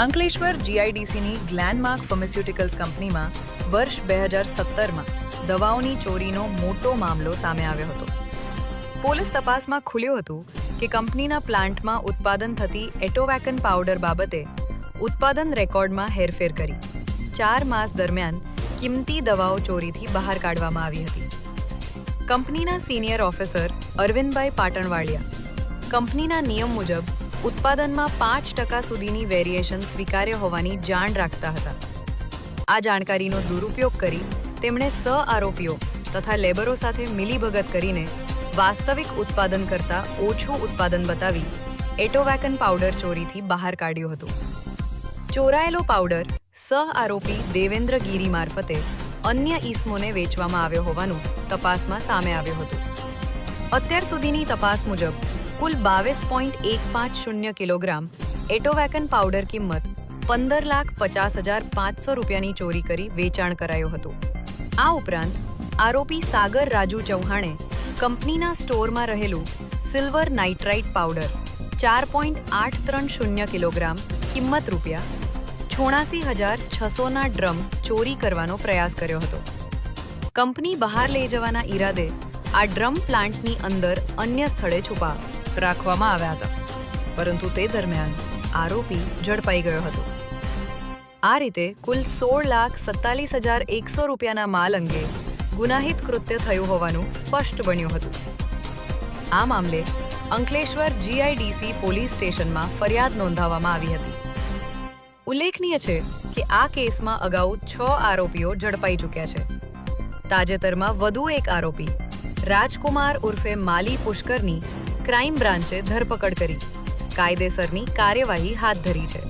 Ankleshwar જીઆઈડીસીની Glenmark pharmaceuticals કંપનીમાં વર્ષ 2017માં દવાઓની ચોરીનો મોટો મામલો સામે આવ્યો હતો. પોલીસ તપાસમાં ખુલ્યું હતું કે કંપનીના પ્લાન્ટમાં ઉત્પાદન થતી એટોવેકન પાવડર બાબતે ઉત્પાદન રેકોર્ડમાં હેરફેર કરી 4 માસ દરમિયાન કિંમતી દવાઓ ચોરીથી બહાર કાઢવામાં આવી હતી. કંપનીના સિનિયર ઓફિસર અરવિંદભાઈ પાટણવાડિયા કંપનીના નિયમ મુજબ ઉત્પાદનમાં 5% સુધીની વેરિએશન સ્વીકાર્ય હોવાની જાણ રાખતા હતા. આ જાણકારીનો દુરુપયોગ કરી તેમણે આરોપીઓ તથા લેબરો સાથે મિલીભગત કરીને વાસ્તવિક ઉત્પાદન કરતાં ઓછું ઉત્પાદન બતાવી એટોવેકન પાવડર ચોરીથી બહાર કાઢ્યો હતો. ચોરાયેલો પાવડર આરોપી દેવેન્દ્ર ગીરી મારફતે અન્ય ઈસમોને વેચવામાં આવ્યો હોવાનું તપાસમાં સામે આવ્યું હતું. અત્યાર સુધીની તપાસ મુજબ કુલ 22.150 કિલોગ્રામ એટોવેકન પાવડર કિંમત 15,50,500 રૂપિયાની ચોરી કરી વેચાણ કરાયો હતું. આ ઉપરાંત આરોપી સાગર રાજુ ચૌહાણે કંપનીના સ્ટોરમાં રહેલું સિલ્વર નાઇટ્રાઇટ પાવડર 4.830 કિલોગ્રામ કિંમત રૂપિયા 86,600ના ડ્રમ ચોરી કરવાનો પ્રયાસ કર્યો હતો. કંપની બહાર લઈ જવાના ઈરાદે આ ડ્રમ પ્લાન્ટની અંદર અન્ય સ્થળે છુપા રાખવામાં આવ્યા હતા, પરંતુ તે દરમિયાન આરોપી ઝડપાઈ ગયો હતો. આ રીતે કુલ 16,47,100 રૂપિયાના માલ અંગે ગુનાહિત કૃત્ય થયું હોવાનું સ્પષ્ટ બન્યું હતું. આ મામલે અંકલેશ્વર જીઆઈડીસી પોલીસ સ્ટેશનમાં ફરિયાદ નોંધાવવામાં આવી હતી. ઉલ્લેખનીય છે કે આ કેસમાં અગાઉ 6 આરોપીઓ ઝડપાઈ ચૂક્યા છે. તાજેતરમાં વધુ એક આરોપી રાજકુમાર ઉર્ફે માલી પુષ્કરની ક્રાઇમ બ્રાન્ચે ધરપકડ કરી કાયદેસરની કાર્યવાહી હાથ ધરી છે.